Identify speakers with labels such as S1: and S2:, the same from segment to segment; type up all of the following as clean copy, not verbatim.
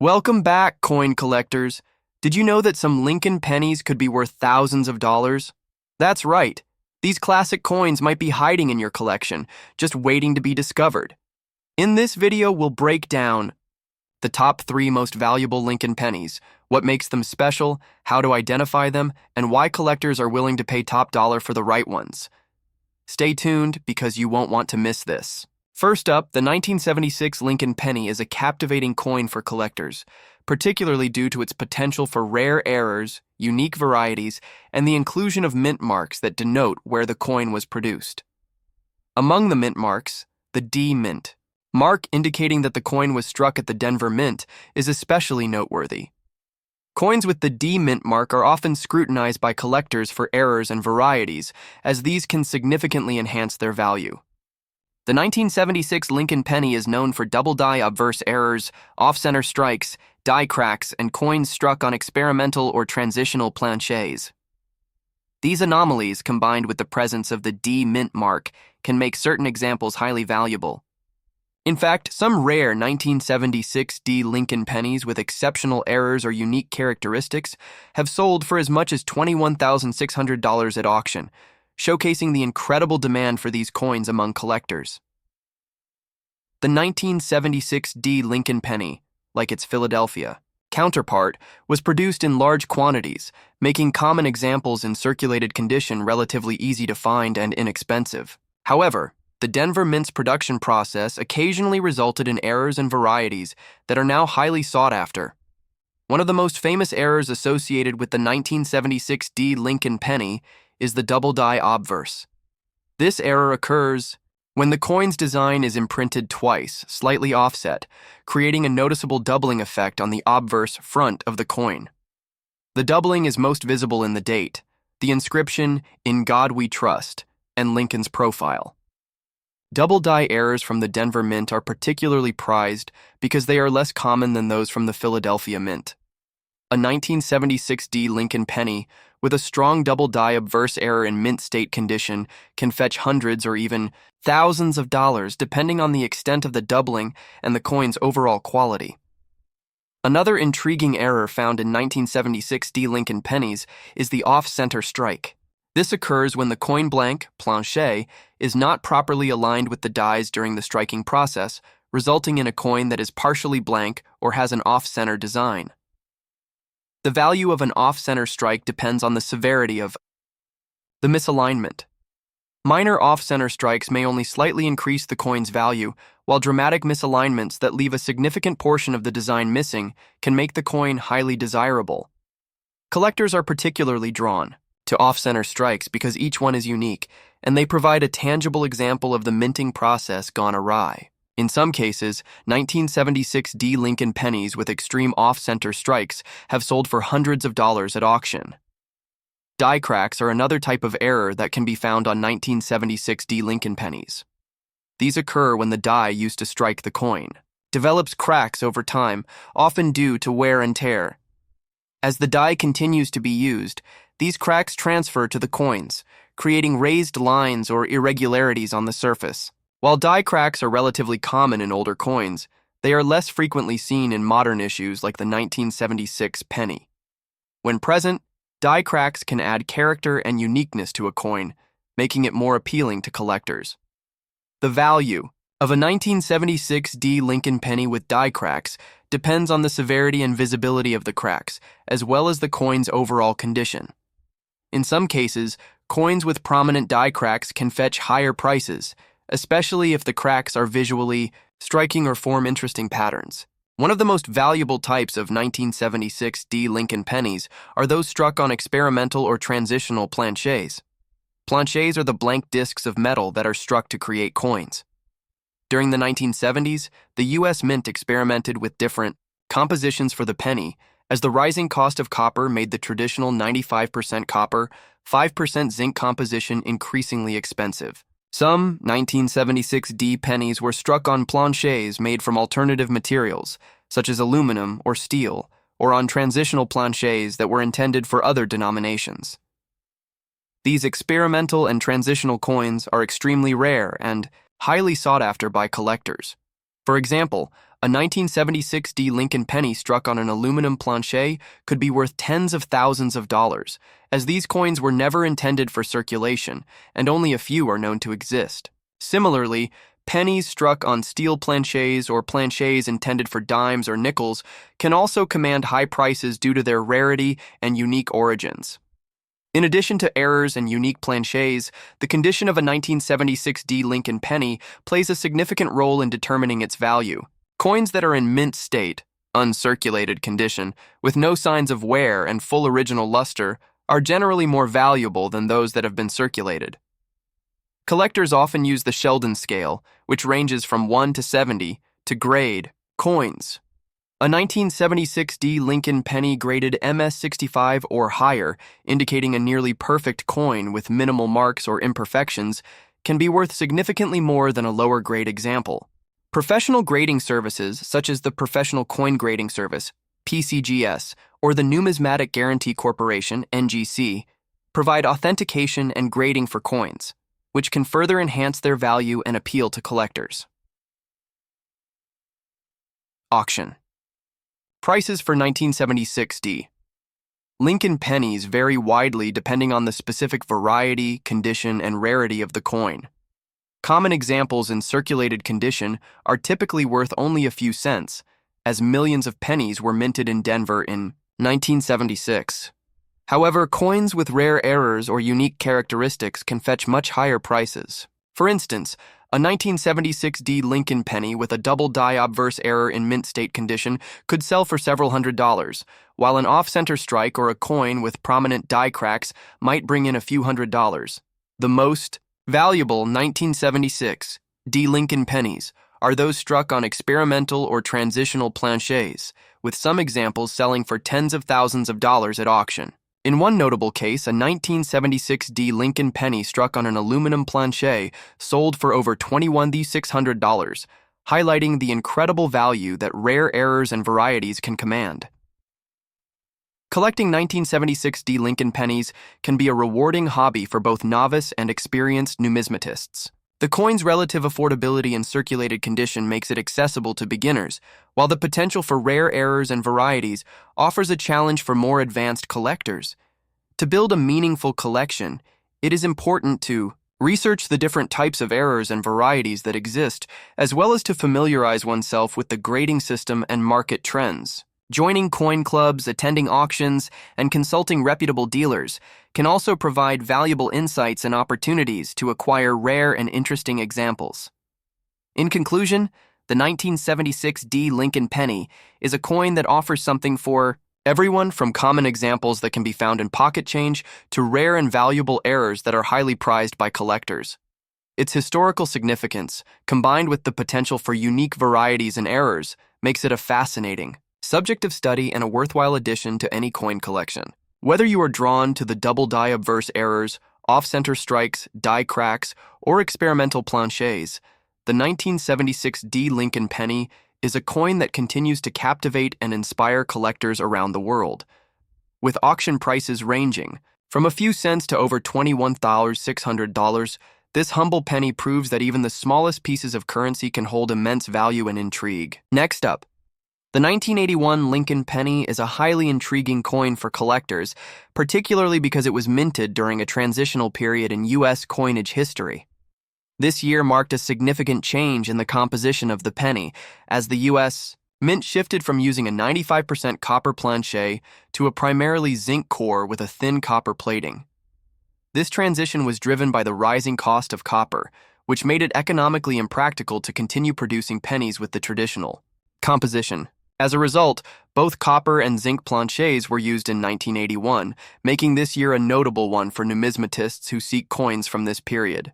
S1: Welcome back, coin collectors. Did you know that some Lincoln pennies could be worth thousands of dollars? That's right. These classic coins might be hiding in your collection, just waiting to be discovered. In this video, we'll break down the top 3 most valuable Lincoln pennies, what makes them special, how to identify them, and why collectors are willing to pay top dollar for the right ones. Stay tuned because you won't want to miss this. First up, the 1976 Lincoln penny is a captivating coin for collectors, particularly due to its potential for rare errors, unique varieties, and the inclusion of mint marks that denote where the coin was produced. Among the mint marks, the D mint mark indicating that the coin was struck at the Denver Mint is especially noteworthy. Coins with the D mint mark are often scrutinized by collectors for errors and varieties, as these can significantly enhance their value. The 1976 Lincoln penny is known for double die obverse errors, off-center strikes, die cracks, and coins struck on experimental or transitional planchets. These anomalies, combined with the presence of the D mint mark, can make certain examples highly valuable. In fact, some rare 1976 D Lincoln pennies with exceptional errors or unique characteristics have sold for as much as $21,600 at auction, showcasing the incredible demand for these coins among collectors. The 1976 D Lincoln penny, like its Philadelphia counterpart, was produced in large quantities, making common examples in circulated condition relatively easy to find and inexpensive. However, the Denver Mint's production process occasionally resulted in errors and varieties that are now highly sought after. One of the most famous errors associated with the 1976 D Lincoln penny is the double die obverse. This error occurs when the coin's design is imprinted twice, slightly offset, creating a noticeable doubling effect on the obverse front of the coin. The doubling is most visible in the date, the inscription, "In God We Trust," and Lincoln's profile. Double die errors from the Denver Mint are particularly prized because they are less common than those from the Philadelphia Mint. A 1976 D Lincoln penny with a strong double die obverse error in mint state condition can fetch hundreds or even thousands of dollars depending on the extent of the doubling and the coin's overall quality. Another intriguing error found in 1976 D Lincoln pennies is the off-center strike. This occurs when the coin blank, planchet, is not properly aligned with the dies during the striking process, resulting in a coin that is partially blank or has an off-center design. The value of an off-center strike depends on the severity of the misalignment. Minor off-center strikes may only slightly increase the coin's value, while dramatic misalignments that leave a significant portion of the design missing can make the coin highly desirable. Collectors are particularly drawn to off-center strikes because each one is unique, and they provide a tangible example of the minting process gone awry. In some cases, 1976 D Lincoln pennies with extreme off-center strikes have sold for hundreds of dollars at auction. Die cracks are another type of error that can be found on 1976 D Lincoln pennies. These occur when the die used to strike the coin develops cracks over time, often due to wear and tear. As the die continues to be used, these cracks transfer to the coins, creating raised lines or irregularities on the surface. While die cracks are relatively common in older coins, they are less frequently seen in modern issues like the 1976 penny. When present, die cracks can add character and uniqueness to a coin, making it more appealing to collectors. The value of a 1976 D Lincoln penny with die cracks depends on the severity and visibility of the cracks, as well as the coin's overall condition. In some cases, coins with prominent die cracks can fetch higher prices, especially if the cracks are visually striking or form interesting patterns. One of the most valuable types of 1976 D Lincoln pennies are those struck on experimental or transitional planchets. Planchets are the blank discs of metal that are struck to create coins. During the 1970s, the U.S. Mint experimented with different compositions for the penny, as the rising cost of copper made the traditional 95% copper, 5% zinc composition increasingly expensive. Some 1976 D pennies were struck on planchets made from alternative materials, such as aluminum or steel, or on transitional planchets that were intended for other denominations. These experimental and transitional coins are extremely rare and highly sought after by collectors. For example, A 1976 Lincoln penny struck on an aluminum plancher could be worth tens of thousands of dollars, as these coins were never intended for circulation, and only a few are known to exist. Similarly, pennies struck on steel planchets or planchets intended for dimes or nickels can also command high prices due to their rarity and unique origins. In addition to errors and unique planchets, the condition of a 1976 Lincoln penny plays a significant role in determining its value. Coins that are in mint state, uncirculated condition, with no signs of wear and full original luster, are generally more valuable than those that have been circulated. Collectors often use the Sheldon scale, which ranges from 1 to 70, to grade coins. A 1976 Lincoln penny graded MS65 or higher, indicating a nearly perfect coin with minimal marks or imperfections, can be worth significantly more than a lower grade example. Professional grading services, such as the Professional Coin Grading Service, PCGS, or the Numismatic Guarantee Corporation, NGC, provide authentication and grading for coins, which can further enhance their value and appeal to collectors. Auction. Prices for 1976 Lincoln pennies vary widely depending on the specific variety, condition, and rarity of the coin. Common examples in circulated condition are typically worth only a few cents, as millions of pennies were minted in Denver in 1976. However, coins with rare errors or unique characteristics can fetch much higher prices. For instance, a 1976 Lincoln penny with a double die obverse error in mint state condition could sell for several $100s, while an off-center strike or a coin with prominent die cracks might bring in a few $100s. The most valuable 1976 Lincoln pennies are those struck on experimental or transitional planchets, with some examples selling for tens of thousands of dollars at auction. In one notable case, a 1976 Lincoln penny struck on an aluminum planchet sold for over $21,600, highlighting the incredible value that rare errors and varieties can command. Collecting 1976 Lincoln pennies can be a rewarding hobby for both novice and experienced numismatists. The coin's relative affordability and circulated condition makes it accessible to beginners, while the potential for rare errors and varieties offers a challenge for more advanced collectors. To build a meaningful collection, it is important to research the different types of errors and varieties that exist, as well as to familiarize oneself with the grading system and market trends. Joining coin clubs, attending auctions, and consulting reputable dealers can also provide valuable insights and opportunities to acquire rare and interesting examples. In conclusion, the 1976 Lincoln penny is a coin that offers something for everyone, from common examples that can be found in pocket change to rare and valuable errors that are highly prized by collectors. Its historical significance, combined with the potential for unique varieties and errors, makes it a fascinating subject of study and a worthwhile addition to any coin collection. Whether you are drawn to the double die obverse errors, off-center strikes, die cracks, or experimental planchets, the 1976 Lincoln penny is a coin that continues to captivate and inspire collectors around the world. With auction prices ranging from a few cents to over $21,600, this humble penny proves that even the smallest pieces of currency can hold immense value and intrigue. Next up, the 1981 Lincoln penny is a highly intriguing coin for collectors, particularly because it was minted during a transitional period in U.S. coinage history. This year marked a significant change in the composition of the penny, as the U.S. Mint shifted from using a 95% copper planchet to a primarily zinc core with a thin copper plating. This transition was driven by the rising cost of copper, which made it economically impractical to continue producing pennies with the traditional composition. As a result, both copper and zinc planchets were used in 1981, making this year a notable one for numismatists who seek coins from this period.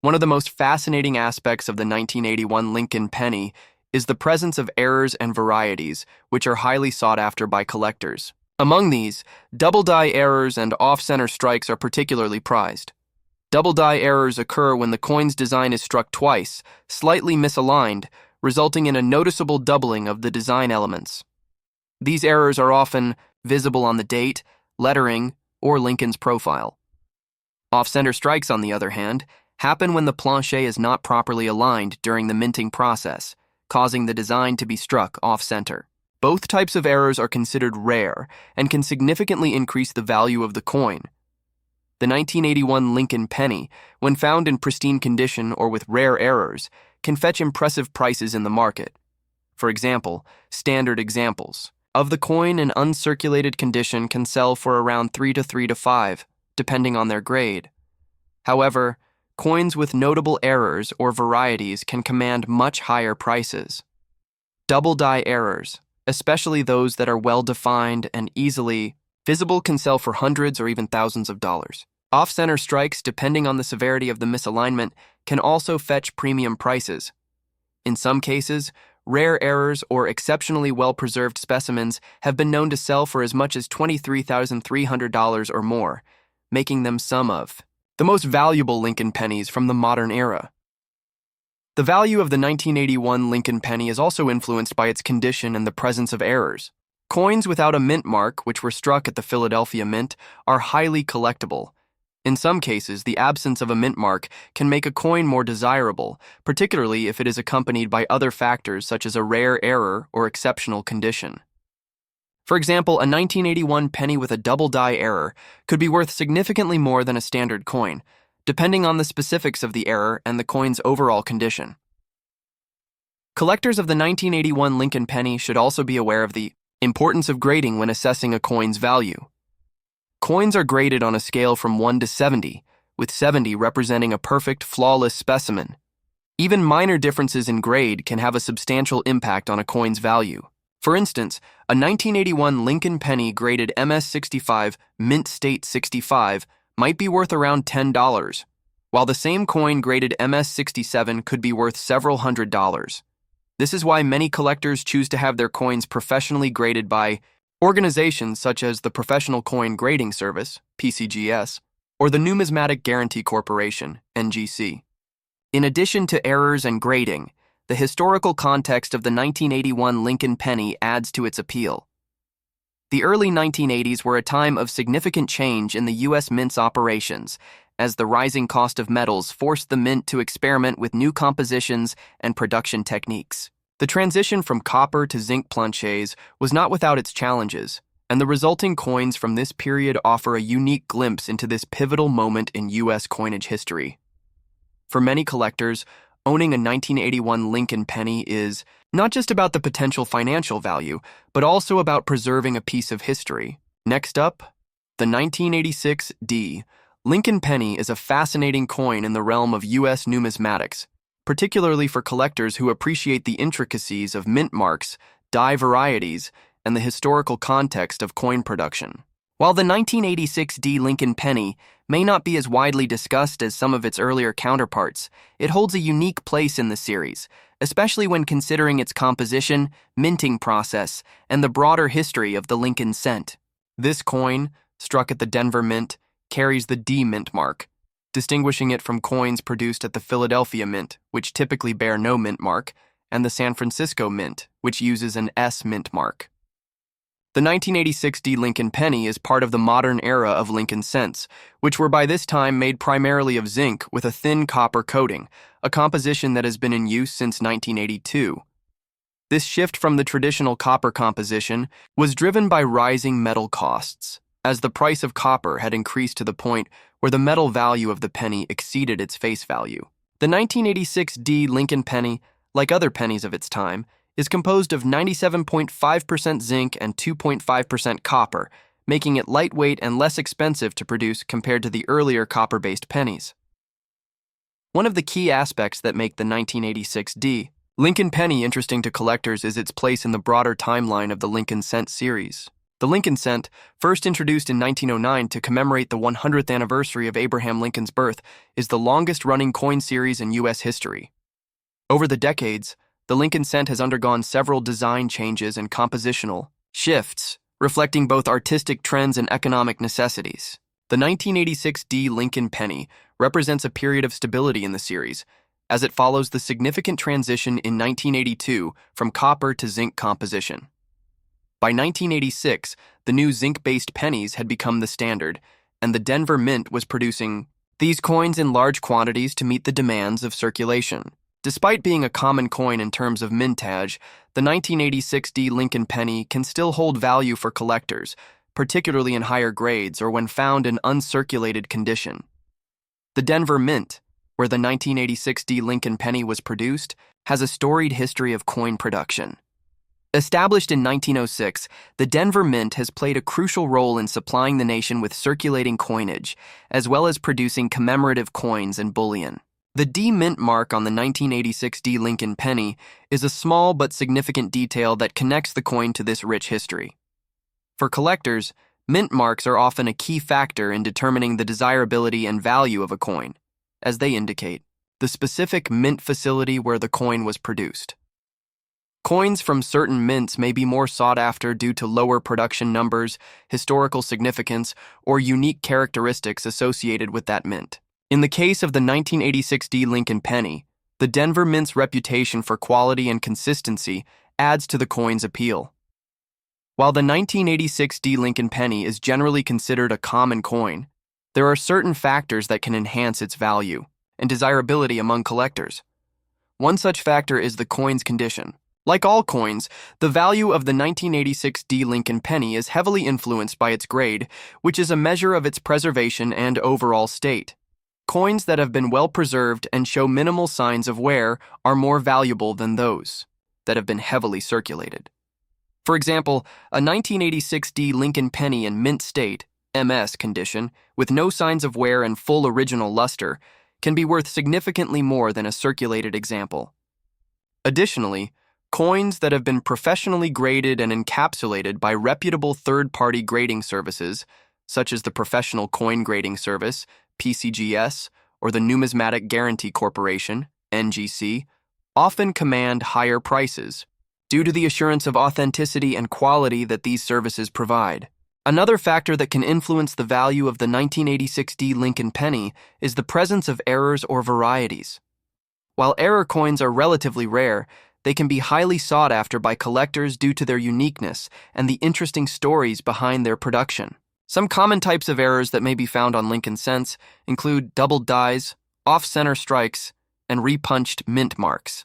S1: One of the most fascinating aspects of the 1981 Lincoln penny is the presence of errors and varieties, which are highly sought after by collectors. Among these, double die errors and off-center strikes are particularly prized. Double die errors occur when the coin's design is struck twice, slightly misaligned, resulting in a noticeable doubling of the design elements. These errors are often visible on the date, lettering, or Lincoln's profile. Off-center strikes, on the other hand, happen when the planchet is not properly aligned during the minting process, causing the design to be struck off-center. Both types of errors are considered rare and can significantly increase the value of the coin. The 1981 Lincoln penny, when found in pristine condition or with rare errors, can fetch impressive prices in the market. For example, standard examples of the coin in uncirculated condition can sell for around 3 to 5, depending on their grade. However, coins with notable errors or varieties can command much higher prices. Double die errors, especially those that are well-defined and easily visible, can sell for hundreds or even thousands of dollars. Off-center strikes, depending on the severity of the misalignment, can also fetch premium prices. In some cases, rare errors or exceptionally well-preserved specimens have been known to sell for as much as $23,300 or more, making them some of the most valuable Lincoln pennies from the modern era. The value of the 1981 Lincoln penny is also influenced by its condition and the presence of errors. Coins without a mint mark, which were struck at the Philadelphia Mint, are highly collectible. In some cases, the absence of a mint mark can make a coin more desirable, particularly if it is accompanied by other factors such as a rare error or exceptional condition. For example, a 1981 penny with a double die error could be worth significantly more than a standard coin, depending on the specifics of the error and the coin's overall condition. Collectors of the 1981 Lincoln penny should also be aware of the importance of grading when assessing a coin's value. Coins are graded on a scale from 1 to 70, with 70 representing a perfect, flawless specimen. Even minor differences in grade can have a substantial impact on a coin's value. For instance, a 1981 Lincoln penny graded MS65, Mint State 65, might be worth around $10, while the same coin graded MS67 could be worth several $100s. This is why many collectors choose to have their coins professionally graded by organizations such as the Professional Coin Grading Service, PCGS, or the Numismatic Guarantee Corporation, NGC. In addition to errors and grading, the historical context of the 1981 Lincoln penny adds to its appeal. The early 1980s were a time of significant change in the U.S. Mint's operations, as the rising cost of metals forced the Mint to experiment with new compositions and production techniques. The transition from copper to zinc planchets was not without its challenges, and the resulting coins from this period offer a unique glimpse into this pivotal moment in U.S. coinage history. For many collectors, owning a 1981 Lincoln penny is not just about the potential financial value, but also about preserving a piece of history. Next up, the 1986 D. Lincoln penny is a fascinating coin in the realm of U.S. numismatics, particularly for collectors who appreciate the intricacies of mint marks, die varieties, and the historical context of coin production. While the 1986 D. Lincoln penny may not be as widely discussed as some of its earlier counterparts, it holds a unique place in the series, especially when considering its composition, minting process, and the broader history of the Lincoln cent. This coin, struck at the Denver Mint, carries the D mint mark, distinguishing it from coins produced at the Philadelphia Mint, which typically bear no mint mark, and the San Francisco Mint, which uses an S mint mark. The 1986 D. Lincoln penny is part of the modern era of Lincoln cents, which were by this time made primarily of zinc with a thin copper coating, a composition that has been in use since 1982. This shift from the traditional copper composition was driven by rising metal costs, as the price of copper had increased to the point where the metal value of the penny exceeded its face value. The 1986 D. Lincoln penny, like other pennies of its time, is composed of 97.5% zinc and 2.5% copper, making it lightweight and less expensive to produce compared to the earlier copper-based pennies. One of the key aspects that make the 1986 D. Lincoln penny interesting to collectors is its place in the broader timeline of the Lincoln cent series. The Lincoln cent, first introduced in 1909 to commemorate the 100th anniversary of Abraham Lincoln's birth, is the longest-running coin series in U.S. history. Over the decades, the Lincoln cent has undergone several design changes and compositional shifts, reflecting both artistic trends and economic necessities. The 1986 D. Lincoln penny represents a period of stability in the series, as it follows the significant transition in 1982 from copper to zinc composition. By 1986, the new zinc-based pennies had become the standard, and the Denver Mint was producing these coins in large quantities to meet the demands of circulation. Despite being a common coin in terms of mintage, the 1986 D Lincoln penny can still hold value for collectors, particularly in higher grades or when found in uncirculated condition. The Denver Mint, where the 1986 D Lincoln penny was produced, has a storied history of coin production. Established in 1906, the Denver Mint has played a crucial role in supplying the nation with circulating coinage, as well as producing commemorative coins and bullion. The D Mint mark on the 1986 D Lincoln penny is a small but significant detail that connects the coin to this rich history. For collectors, mint marks are often a key factor in determining the desirability and value of a coin, as they indicate the specific mint facility where the coin was produced. Coins from certain mints may be more sought after due to lower production numbers, historical significance, or unique characteristics associated with that mint. In the case of the 1986 D Lincoln penny, the Denver Mint's reputation for quality and consistency adds to the coin's appeal. While the 1986 D Lincoln penny is generally considered a common coin, there are certain factors that can enhance its value and desirability among collectors. One such factor is the coin's condition. Like all coins, the value of the 1986 D Lincoln penny is heavily influenced by its grade, which is a measure of its preservation and overall state. Coins that have been well preserved and show minimal signs of wear are more valuable than those that have been heavily circulated. For example, a 1986 D Lincoln penny in mint state, MS condition, with no signs of wear and full original luster, can be worth significantly more than a circulated example. Additionally, coins that have been professionally graded and encapsulated by reputable third-party grading services, such as the Professional Coin Grading Service, PCGS, or the Numismatic Guarantee Corporation, NGC, often command higher prices due to the assurance of authenticity and quality that these services provide. Another factor that can influence the value of the 1986 D Lincoln penny is the presence of errors or varieties. While error coins are relatively rare, they can be highly sought after by collectors due to their uniqueness and the interesting stories behind their production. Some common types of errors that may be found on Lincoln cents include doubled dies, off-center strikes, and repunched mint marks.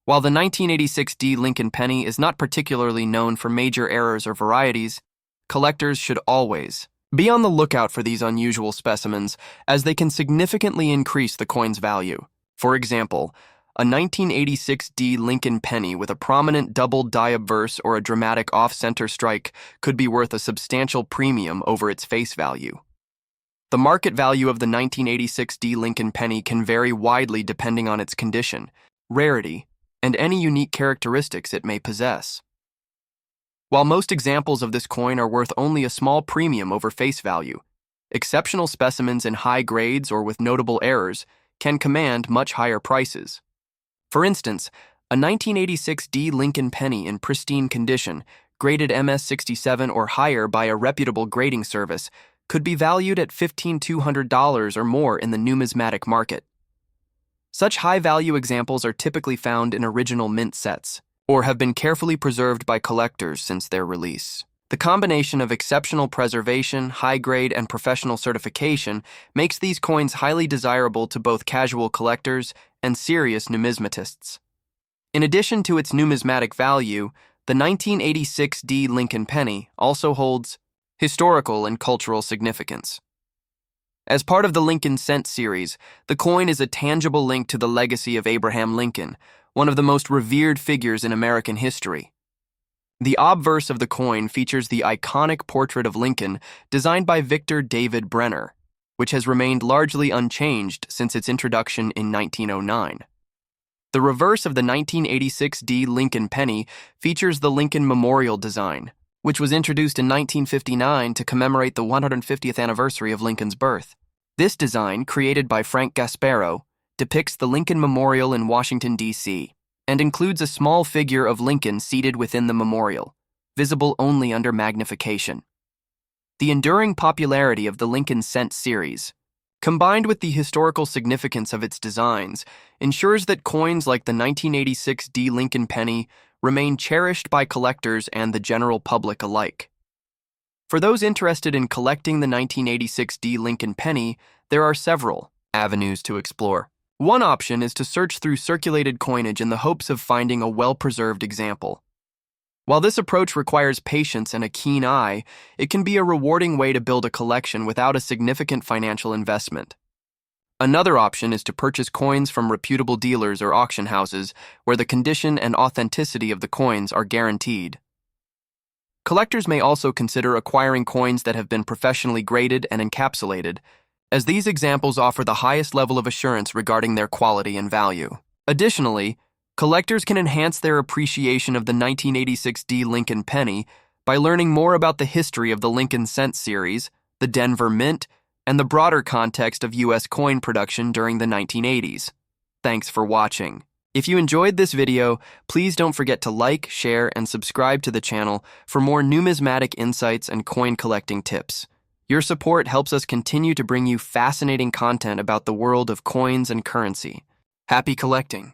S1: While the 1986 D Lincoln penny is not particularly known for major errors or varieties, collectors should always be on the lookout for these unusual specimens, as they can significantly increase the coin's value. For example, a 1986 D Lincoln penny with a prominent double die obverse or a dramatic off-center strike could be worth a substantial premium over its face value. The market value of the 1986 D Lincoln penny can vary widely depending on its condition, rarity, and any unique characteristics it may possess. While most examples of this coin are worth only a small premium over face value, exceptional specimens in high grades or with notable errors can command much higher prices. For instance, a 1986 D Lincoln penny in pristine condition, graded MS-67 or higher by a reputable grading service, could be valued at $1,200 or more in the numismatic market. Such high-value examples are typically found in original mint sets, or have been carefully preserved by collectors since their release. The combination of exceptional preservation, high grade, and professional certification makes these coins highly desirable to both casual collectors and serious numismatists. In addition to its numismatic value, the 1986 D Lincoln penny also holds historical and cultural significance. As part of the Lincoln Cent series, the coin is a tangible link to the legacy of Abraham Lincoln, one of the most revered figures in American history. The obverse of the coin features the iconic portrait of Lincoln designed by Victor David Brenner, which has remained largely unchanged since its introduction in 1909. The reverse of the 1986 D Lincoln penny features the Lincoln Memorial design, which was introduced in 1959 to commemorate the 150th anniversary of Lincoln's birth. This design, created by Frank Gasparo, depicts the Lincoln Memorial in Washington, D.C., and includes a small figure of Lincoln seated within the memorial, visible only under magnification. The enduring popularity of the Lincoln Cent series, combined with the historical significance of its designs, ensures that coins like the 1986 D Lincoln penny remain cherished by collectors and the general public alike. For those interested in collecting the 1986 D Lincoln penny, there are several avenues to explore. One option is to search through circulated coinage in the hopes of finding a well-preserved example. While this approach requires patience and a keen eye, it can be a rewarding way to build a collection without a significant financial investment. Another option is to purchase coins from reputable dealers or auction houses where the condition and authenticity of the coins are guaranteed. Collectors may also consider acquiring coins that have been professionally graded and encapsulated, as these examples offer the highest level of assurance regarding their quality and value. Additionally, collectors can enhance their appreciation of the 1986 D Lincoln penny by learning more about the history of the Lincoln Cent series, the Denver Mint, and the broader context of U.S. coin production during the 1980s. Thanks for watching. If you enjoyed this video, please don't forget to like, share, and subscribe to the channel for more numismatic insights and coin collecting tips. Your support helps us continue to bring you fascinating content about the world of coins and currency. Happy collecting!